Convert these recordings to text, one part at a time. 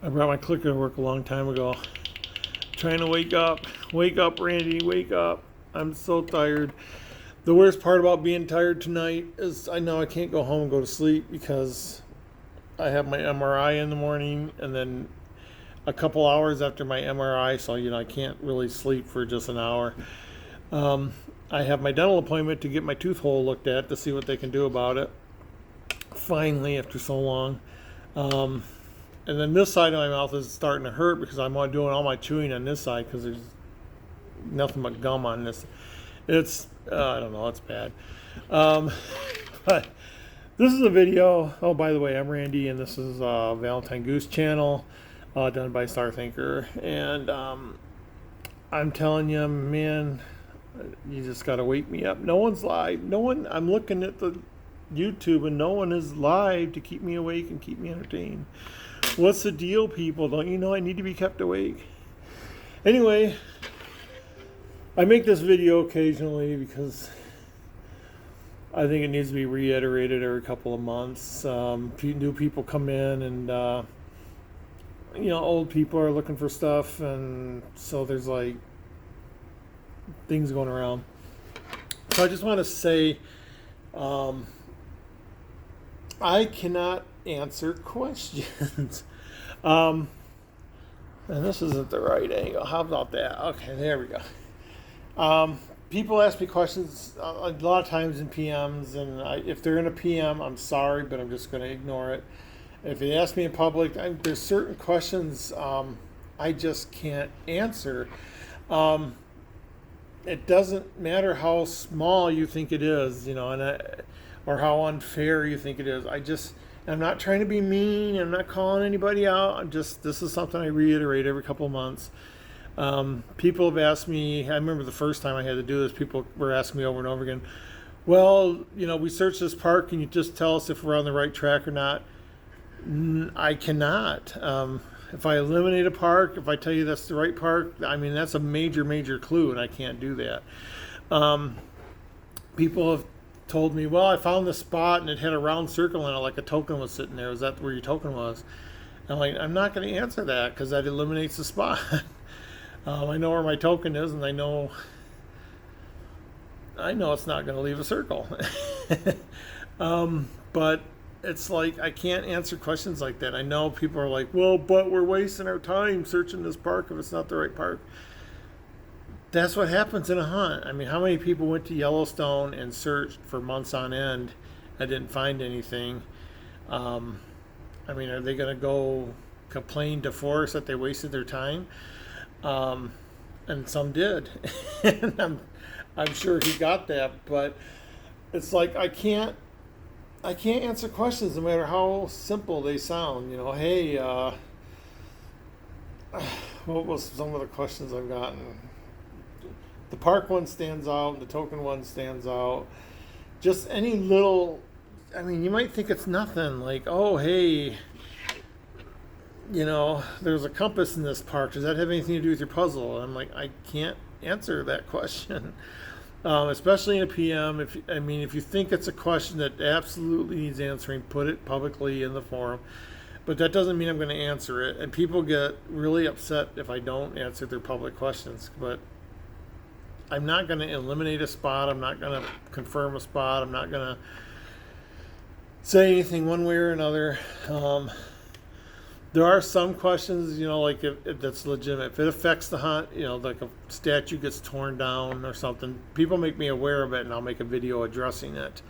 I brought my clicker to work a long time ago. Trying to wake up. Wake up, Randy. Wake up. I'm so tired. The worst part about being tired tonight is I know I can't go home and go to sleep because I have my MRI in the morning and then a couple hours after my MRI, so I can't really sleep for just an hour. I have my dental appointment to get my tooth hole looked at to see what they can do about it. Finally, after so long. And then this side of my mouth is starting to hurt because I'm doing all my chewing on this side because there's nothing but gum on this. It's, I don't know, it's bad. But this is a video. Oh, by the way, I'm Randy, and this is Valentine Goose channel done by Star Thinker. And I'm telling you, man, you just got to wake me up. No one's live. I'm looking at the YouTube, and no one is live to keep me awake and keep me entertained. What's the deal, people? Don't you know I need to be kept awake? Anyway, I make this video occasionally because I think it needs to be reiterated every couple of months. New people come in and, old people are looking for stuff, and so there's like things going around. So I just want to say I cannot answer questions. And this isn't the right angle. How about that? Okay, there we go. People ask me questions a lot of times in PMs, and if they're in a PM, I'm sorry, but I'm just going to ignore it. If they ask me in public, there's certain questions I just can't answer. It doesn't matter how small you think it is, or how unfair you think it is. I'm not trying to be mean. I'm not calling anybody out. This is something I reiterate every couple of months. People have asked me, I remember the first time I had to do this, people were asking me over and over again, well, we searched this park. Can you just tell us if we're on the right track or not? I cannot. If I eliminate a park, if I tell you that's the right park, that's a major, major clue, and I can't do that. People have told me, well, I found this spot and it had a round circle in it, like a token was sitting there. Is that where your token was? I'm like, I'm not going to answer that because that eliminates the spot. I know where my token is, and I know it's not going to leave a circle. But it's like I can't answer questions like that. I know people are like, well, but we're wasting our time searching this park if it's not the right park. That's what happens in a hunt. How many people went to Yellowstone and searched for months on end and didn't find anything? Are they going to go complain to Forrest that they wasted their time? And some did. And I'm sure he got that, but it's like I can't answer questions no matter how simple they sound. Hey, what was some of the questions I've gotten? The park one stands out, the token one stands out. Just any little, you might think it's nothing, like, oh, hey, there's a compass in this park. Does that have anything to do with your puzzle? And I'm like, I can't answer that question. Especially in a PM. If you think it's a question that absolutely needs answering, put it publicly in the forum. But that doesn't mean I'm going to answer it. And people get really upset if I don't answer their public questions. But I'm not going to eliminate a spot. I'm not going to confirm a spot. I'm not going to say anything one way or another. There are some questions, like if that's legitimate. If it affects the hunt, like a statue gets torn down or something, people make me aware of it, and I'll make a video addressing it.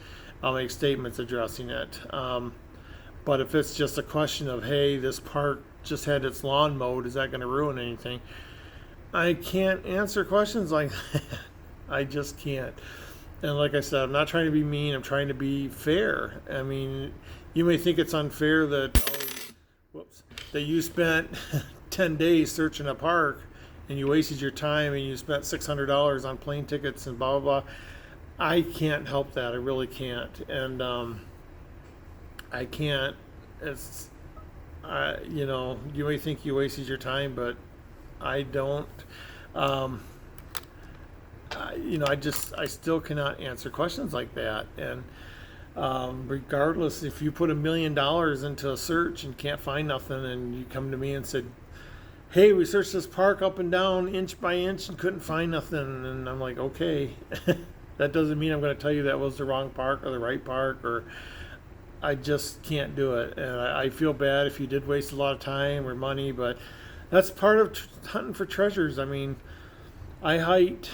I'll make statements addressing it. But if it's just a question of, hey, this park just had its lawn mowed, is that going to ruin anything? I can't answer questions like that. I just can't. And like I said, I'm not trying to be mean. I'm trying to be fair. You may think it's unfair that you spent 10 days searching a park and you wasted your time and you spent $600 on plane tickets and blah, blah, blah. I can't help that. I really can't. And I can't. It's, you may think you wasted your time, but I don't. I still cannot answer questions like that. And Regardless, if you put $1 million into a search and can't find nothing, and you come to me and said, hey, we searched this park up and down inch by inch and couldn't find nothing, and I'm like, okay. That doesn't mean I'm going to tell you that was the wrong park or the right park, or I just can't do it. And I feel bad if you did waste a lot of time or money, but that's part of hunting for treasures. I mean, I hiked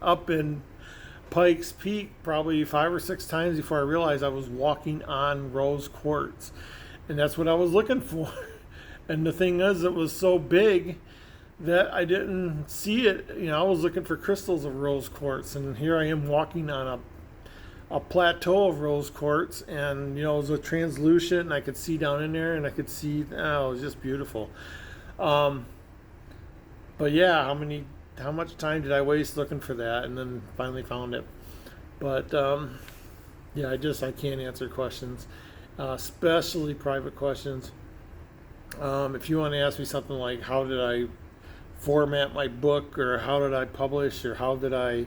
up in Pikes Peak probably 5 or 6 times before I realized I was walking on rose quartz, and that's what I was looking for. And the thing is, it was so big that I didn't see it. I was looking for crystals of rose quartz, and here I am walking on a plateau of rose quartz, and it was a translucent, and I could see down in there, and I could see, it was just beautiful. But yeah, how much time did I waste looking for that, and then finally found it? But yeah, I can't answer questions, especially private questions. If you want to ask me something like, how did I format my book, or how did I publish, or how did I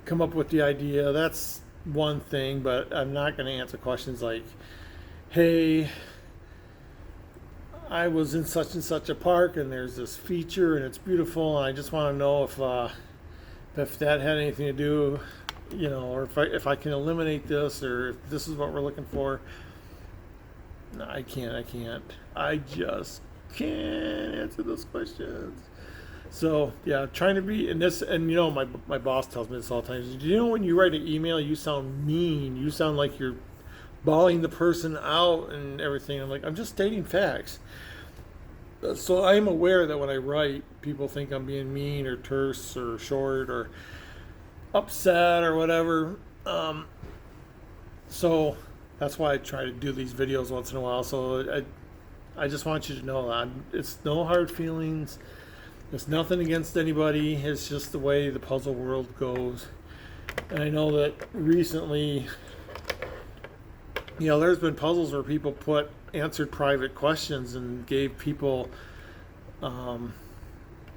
come up with the idea, that's one thing. But I'm not going to answer questions like, hey, I was in such and such a park and there's this feature and it's beautiful, and I just want to know if that had anything to do, or if I can eliminate this, or if this is what we're looking for. No, I can't. I just can't answer those questions. So yeah, trying to be in this, and my boss tells me this all the time. When you write an email, you sound mean. You sound like you're bawling the person out and everything. I'm like, I'm just stating facts. So I am aware that when I write, people think I'm being mean or terse or short or upset or whatever. So that's why I try to do these videos once in a while. So I just want you to know that it's no hard feelings. It's nothing against anybody. It's just the way the puzzle world goes. And I know that recently, there's been puzzles where people answered private questions and gave people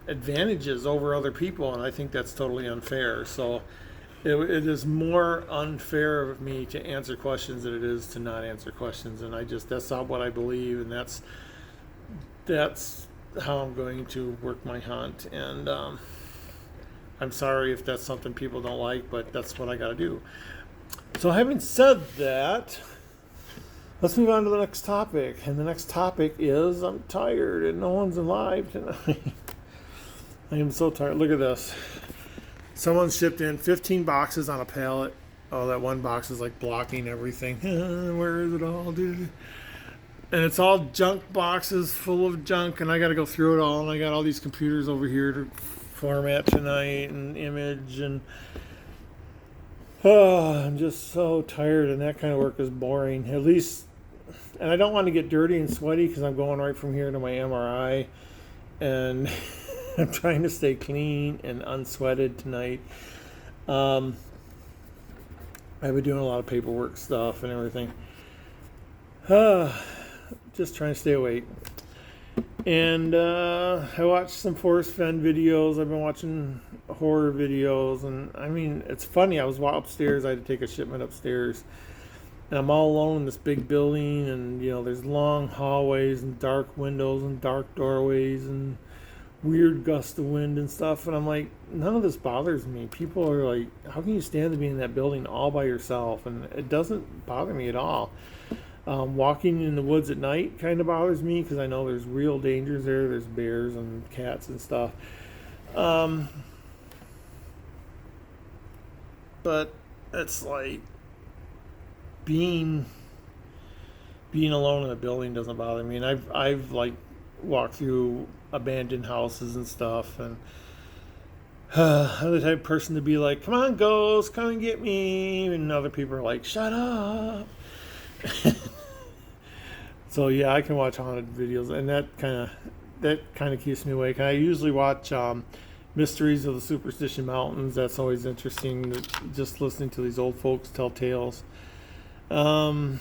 advantages over other people, and I think that's totally unfair. So it is more unfair of me to answer questions than it is to not answer questions, and that's not what I believe, and that's how I'm going to work my hunt. And I'm sorry if that's something people don't like, but that's what I got to do. So having said that, let's move on to the next topic. And the next topic is, I'm tired and no one's alive tonight. I am so tired. Look at this. Someone shipped in 15 boxes on a pallet. Oh, that one box is like blocking everything. Where is it all, dude? And it's all junk boxes full of junk, and I got to go through it all. And I got all these computers over here to format tonight and image, and I'm just so tired, and that kind of work is boring. At least, and I don't want to get dirty and sweaty because I'm going right from here to my MRI, and I'm trying to stay clean and unsweated tonight. I've been doing a lot of paperwork stuff and everything. Just trying to stay awake. And I watched some Forrest Fenn videos. I've been watching horror videos, and I mean, it's funny. I was upstairs. I had to take a shipment upstairs, and I'm all alone in this big building, and there's long hallways and dark windows and dark doorways and weird gust of wind and stuff. And I'm like, none of this bothers me. People are like, how can you stand to be in that building all by yourself? And it doesn't bother me at all. Walking in the woods at night kind of bothers me because I know there's real dangers there. There's bears and cats and stuff. But it's like being alone in a building doesn't bother me. And I've like walked through abandoned houses and stuff, and I'm the type of person to be like, come on, ghost, come and get me. And other people are like, shut up. So yeah, I can watch haunted videos, and that kind of keeps me awake. And I usually watch Mysteries of the Superstition Mountains. That's always interesting, just listening to these old folks tell tales. Gosh,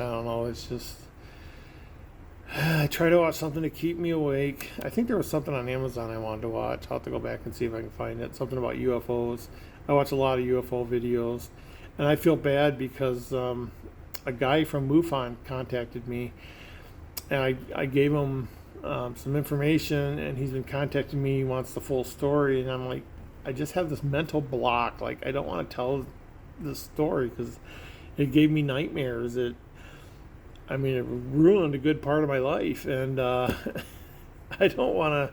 I don't know. It's just, I try to watch something to keep me awake. I think there was something on Amazon I wanted to watch. I'll have to go back and see if I can find it. Something about UFOs. I watch a lot of UFO videos. And I feel bad because a guy from MUFON contacted me, and I gave him some information, and he's been contacting me. He wants the full story, and I'm like, I just have this mental block. Like, I don't want to tell this story because it gave me nightmares. It ruined a good part of my life, and I don't want to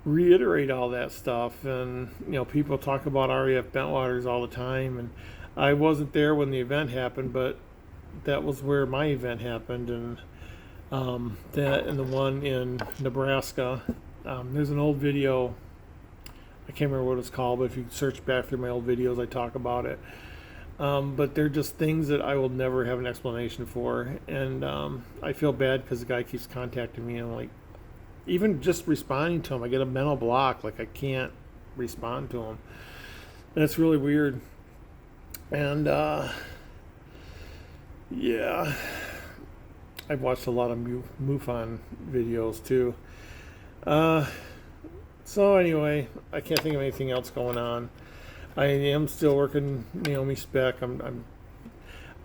reiterate all that stuff. And people talk about RAF Bentwaters all the time, and I wasn't there when the event happened, but that was where my event happened, and that and the one in Nebraska. There's an old video. I can't remember what it's called, but if you search back through my old videos, I talk about it. But they're just things that I will never have an explanation for, and I feel bad because the guy keeps contacting me, and I'm like, even just responding to him, I get a mental block. Like, I can't respond to him, and it's really weird. And yeah, I've watched a lot of MUFON videos too. So anyway, I can't think of anything else going on. I am still working Naomi Spec.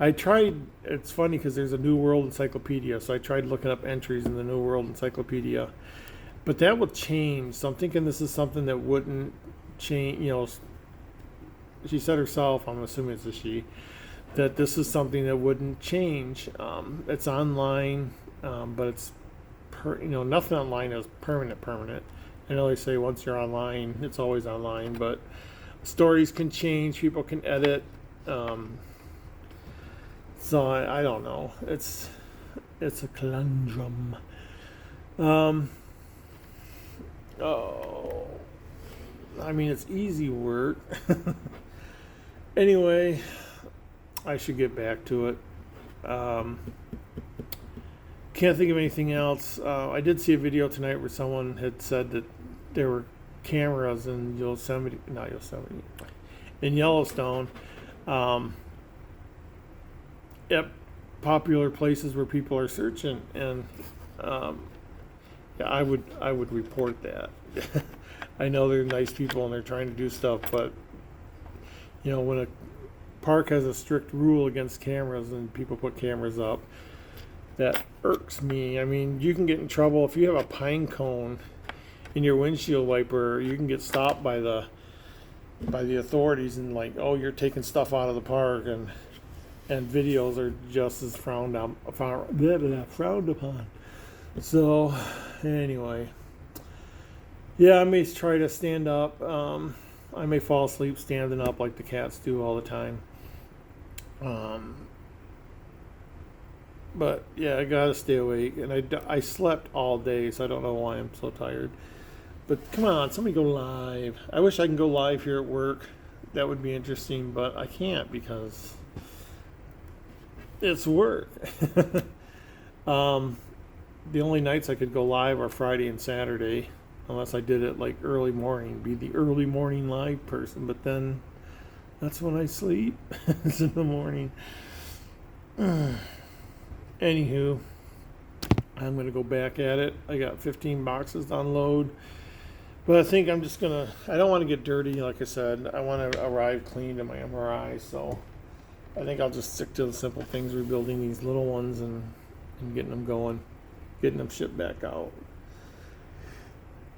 I tried. It's funny because there's a New World Encyclopedia, so I tried looking up entries in the New World Encyclopedia, but that will change. So I'm thinking this is something that wouldn't change. She said herself, I'm assuming it's a she, that this is something that wouldn't change. It's online, but it's nothing online is permanent. I know they say once you're online, it's always online, but stories can change, people can edit. So I don't know. It's a conundrum. It's easy work. Anyway, I should get back to it. Can't think of anything else. I did see a video tonight where someone had said that there were cameras in in Yellowstone, at popular places where people are searching, and I would report that. I know they're nice people and they're trying to do stuff, but when a park has a strict rule against cameras and people put cameras up, that irks me. You can get in trouble if you have a pine cone in your windshield wiper. You can get stopped by the authorities and like, oh, you're taking stuff out of the park, and videos are just as frowned upon. So anyway, yeah, I may try to stand up. I may fall asleep standing up like the cats do all the time. But yeah, I gotta stay awake, and I slept all day, so I don't know why I'm so tired. But come on, somebody go live. I wish I can go live here at work. That would be interesting, but I can't because it's work. The only nights I could go live are Friday and Saturday, unless I did it like early morning, be the early morning live person. But then that's when I sleep. It's in the morning. Anywho, I'm going to go back at it. I got 15 boxes to unload. But I think I'm just I don't want to get dirty, like I said. I want to arrive clean to my MRI. So I think I'll just stick to the simple things, rebuilding these little ones and getting them going, getting them shipped back out.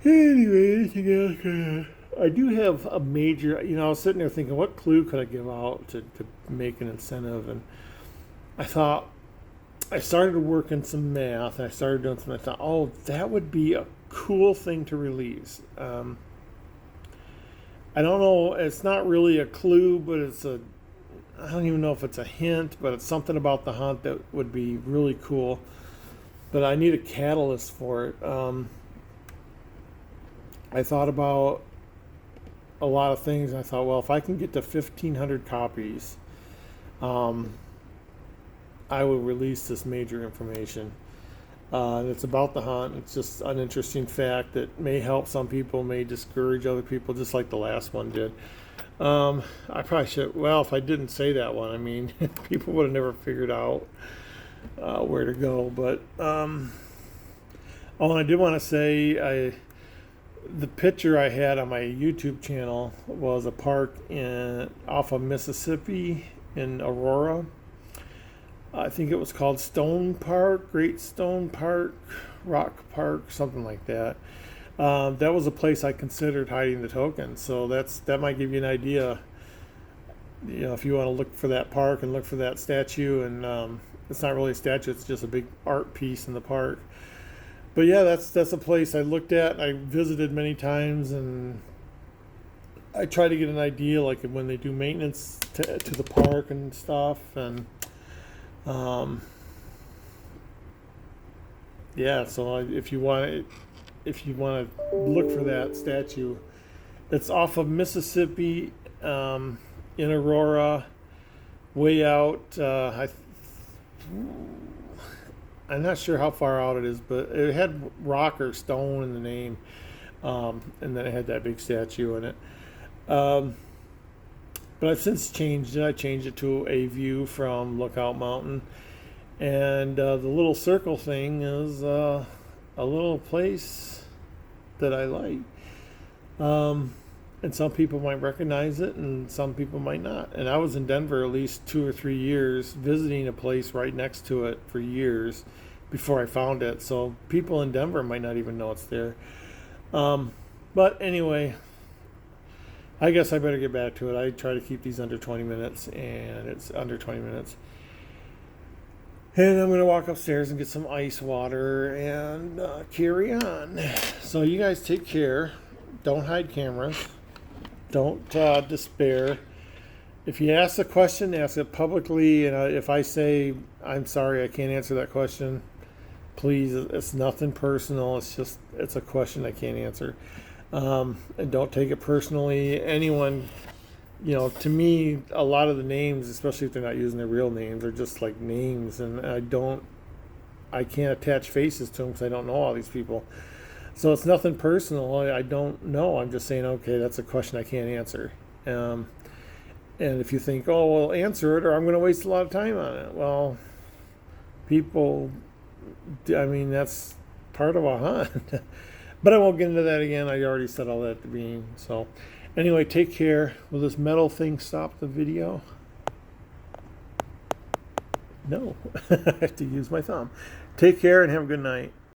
Anyway, anything else? I do have a major, I was sitting there thinking, what clue could I give out to make an incentive? And I thought, I started working some math, and I started doing something. I thought, oh, that would be a cool thing to release. I don't know, it's not really a clue, but I don't even know if it's a hint, but it's something about the hunt that would be really cool. But I need a catalyst for it. I thought about a lot of things, and I thought, well, if I can get to 1,500 copies, I will release this major information. It's about the hunt. It's just an interesting fact that may help some people, may discourage other people, just like the last one did. I probably should, well, if I didn't say that one, people would have never figured out where to go. But and I did want to say, the picture I had on my YouTube channel was a park off of Mississippi in Aurora. I think it was called Stone Park, Great Stone Park, Rock Park, something like that. That was a place I considered hiding the token. So that might give you an idea. If you want to look for that park and look for that statue, and it's not really a statue; it's just a big art piece in the park. But yeah, that's a place I looked at. I visited many times, and I try to get an idea, like when they do maintenance to the park and stuff, and yeah. So if you want to look for that statue, it's off of Mississippi, in Aurora, way out. I'm not sure how far out it is, but it had rock or stone in the name, and then it had that big statue in it. But I've since changed it. I changed it to a view from Lookout Mountain, and the little circle thing is a little place that I like. And some people might recognize it, and some people might not. And I was in Denver at least 2 or 3 years, visiting a place right next to it for years before I found it. So people in Denver might not even know it's there. But anyway, I guess I better get back to it. I try to keep these under 20 minutes, and it's under 20 minutes. And I'm going to walk upstairs and get some ice water and carry on. So you guys take care. Don't hide cameras. Don't despair. If you ask a question, ask it publicly. And if I say, I'm sorry, I can't answer that question, please, it's nothing personal. It's a question I can't answer. And don't take it personally. Anyone, to me, a lot of the names, especially if they're not using their real names, are just like names. And I can't attach faces to them because I don't know all these people. So it's nothing personal. I don't know. I'm just saying, okay, that's a question I can't answer. And if you think, oh, well, answer it, or I'm going to waste a lot of time on it. Well, people, that's part of a hunt. But I won't get into that again. I already said all that at the beginning. So anyway, take care. Will this metal thing stop the video? No. I have to use my thumb. Take care and have a good night.